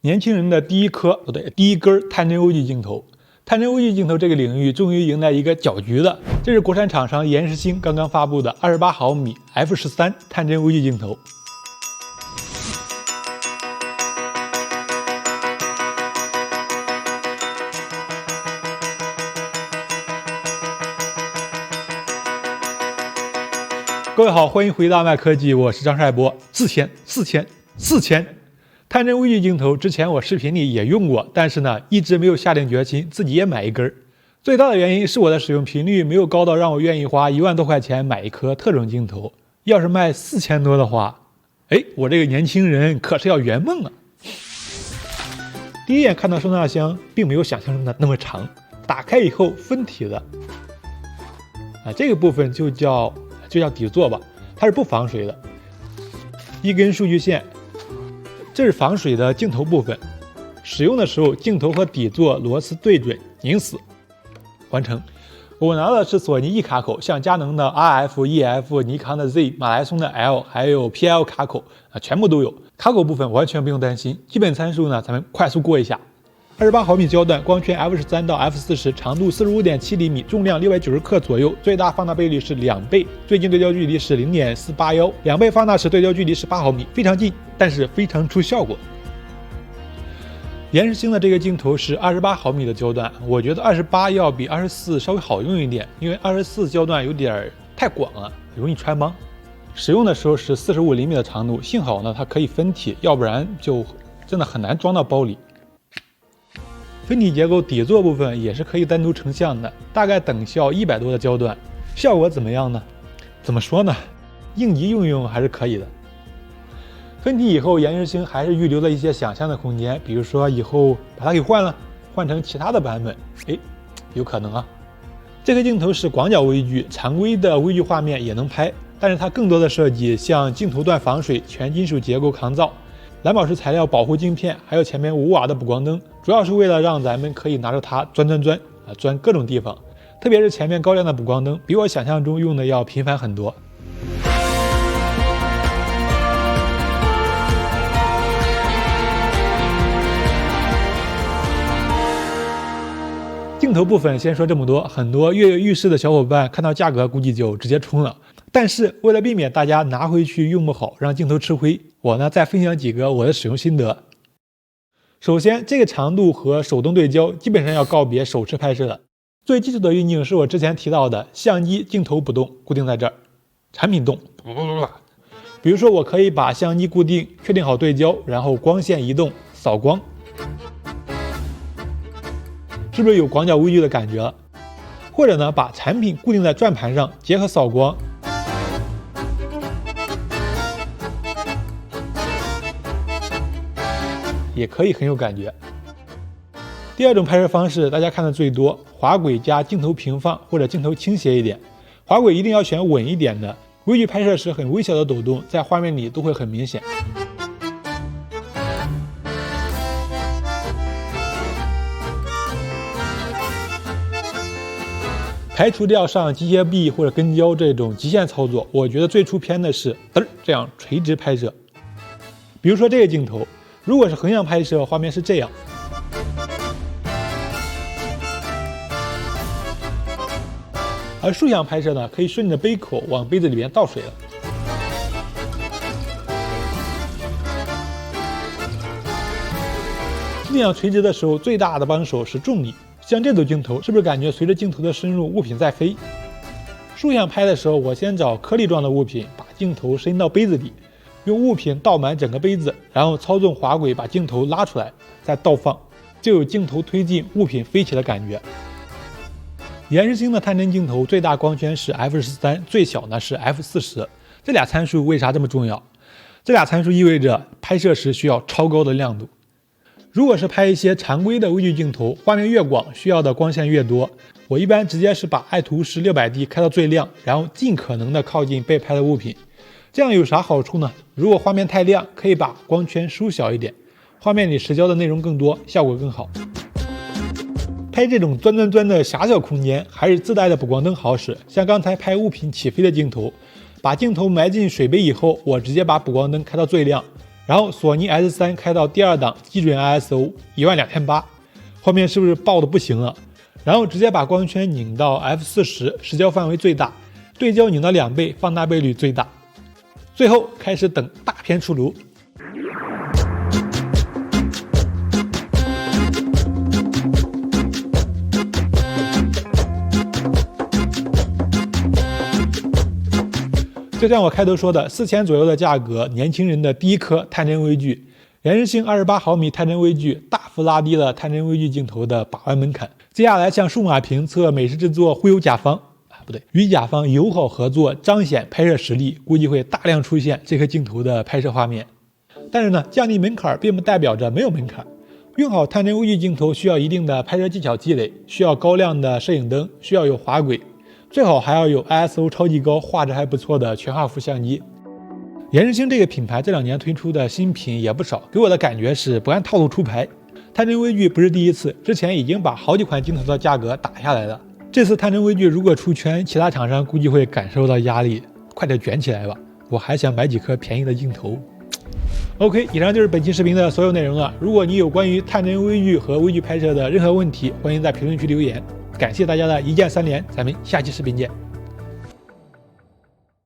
年轻人的第一根探针 OG 镜头。探针 OG 镜头这个领域终于迎来一个搅局了，这是国产厂商延时星刚刚发布的28毫米 f13 探针 OG 镜头。各位好，欢迎回到麦科技，我是张帅波。4000！探针 OG 镜头之前我视频里也用过，但是呢，一直没有下定决心自己也买一根。最大的原因是我的使用频率没有高到让我愿意花1万多块钱买一颗特种镜头。要是卖4000多的话，我这个年轻人可是要圆梦啊！第一眼看到收纳箱，并没有想象中的那么长，打开以后分体的，这个部分就叫底座吧，它是不防水的，一根数据线。这是防水的镜头部分，使用的时候镜头和底座螺丝对准，拧死，完成。我拿的是索尼 E 卡口，像佳能的 RF、EF、尼康的 Z、马来松的 L， 还有 PL 卡口全部都有。卡口部分完全不用担心，基本参数呢，咱们快速过一下。28毫米焦段，光圈 f13到 f40， 长度 45.7 厘米，重量690克左右，最大放大倍率是2倍，最近对焦距离是 0.481，2倍放大时对焦距离是8毫米，非常近，但是非常出效果。延时星的这个镜头是28毫米的焦段，我觉得28要比24稍微好用一点，因为24焦段有点太广了，容易穿帮。使用的时候是45厘米的长度，幸好呢它可以分体，要不然就真的很难装到包里。分体结构底座部分也是可以单独成像的，大概等效100多的焦段，效果怎么样呢？怎么说呢？应急用用还是可以的。分体以后，延时星还是预留了一些想象的空间，比如说以后把它给换了，换成其他的版本，有可能啊。这个镜头是广角微距，常规的微距画面也能拍，但是它更多的设计像镜头段防水、全金属结构抗噪。蓝宝石材料保护镜片，还有前面5瓦的补光灯，主要是为了让咱们可以拿着它钻各种地方。特别是前面高亮的补光灯，比我想象中用的要频繁很多。镜头部分先说这么多，很多跃跃欲试的小伙伴看到价格估计就直接冲了。但是为了避免大家拿回去用不好，让镜头吃灰，我呢再分享几个我的使用心得。首先，这个长度和手动对焦基本上要告别手持拍摄了。最基础的运镜是我之前提到的，相机镜头不动，固定在这儿，产品动，比如说我可以把相机固定，确定好对焦，然后光线移动，扫光，是不是有广角微距的感觉了？或者呢，把产品固定在转盘上，结合扫光，也可以很有感觉。第二种拍摄方式，大家看的最多，滑轨加镜头平放或者镜头倾斜一点。滑轨一定要选稳一点的，微距拍摄时很微小的抖动，在画面里都会很明显。排除掉上机械臂或者跟焦这种极限操作，我觉得最出片的是这样垂直拍摄。比如说这个镜头，如果是横向拍摄，画面是这样。而竖向拍摄呢，可以顺着杯口往杯子里面倒水了。这样垂直的时候，最大的帮手是重力。像这组镜头，是不是感觉随着镜头的深入，物品在飞？竖向拍的时候，我先找颗粒状的物品，把镜头伸到杯子里，用物品倒满整个杯子，然后操纵滑轨把镜头拉出来，再倒放，就有镜头推进、物品飞起的感觉。延时星的探针镜头最大光圈是 f13， 最小呢是 f40。这俩参数为啥这么重要？这俩参数意味着拍摄时需要超高的亮度。如果是拍一些常规的微距镜头，画面越广，需要的光线越多。我一般直接是把爱图仕 600D 开到最亮，然后尽可能的靠近被拍的物品。这样有啥好处呢？如果画面太亮，可以把光圈缩小一点，画面里实焦的内容更多，效果更好。拍这种钻的狭小空间，还是自带的补光灯好使。像刚才拍物品起飞的镜头，把镜头埋进水杯以后，我直接把补光灯开到最亮，然后索尼 S3 开到第2档基准 ISO 12800，画面是不是爆的不行了？然后直接把光圈拧到 F40，视焦范围最大，对焦拧到2倍，放大倍率最大。最后开始等大片出炉。就像我开头说的，4000左右的价格，年轻人的第一颗探针微距，延时性28毫米探针微距，大幅拉低了探针微距镜头的把关门槛。接下来向数码评测美式制作忽悠甲方与甲方友好合作，彰显拍摄实力，估计会大量出现这颗镜头的拍摄画面。但是呢，降低门槛并不代表着没有门槛。用好探针微距镜头需要一定的拍摄技巧积累，需要高亮的摄影灯，需要有滑轨。最好还要有 ISO 超级高、画质还不错的全画幅相机。延时星这个品牌这2年推出的新品也不少，给我的感觉是不按套路出牌。探针微距不是第一次，之前已经把好几款镜头的价格打下来了。这次探针微距如果出圈，其他厂商估计会感受到压力，快点卷起来吧！我还想买几颗便宜的镜头。OK， 以上就是本期视频的所有内容了。如果你有关于探针微距和微距拍摄的任何问题，欢迎在评论区留言。感谢大家的一键3连，咱们下期视频见。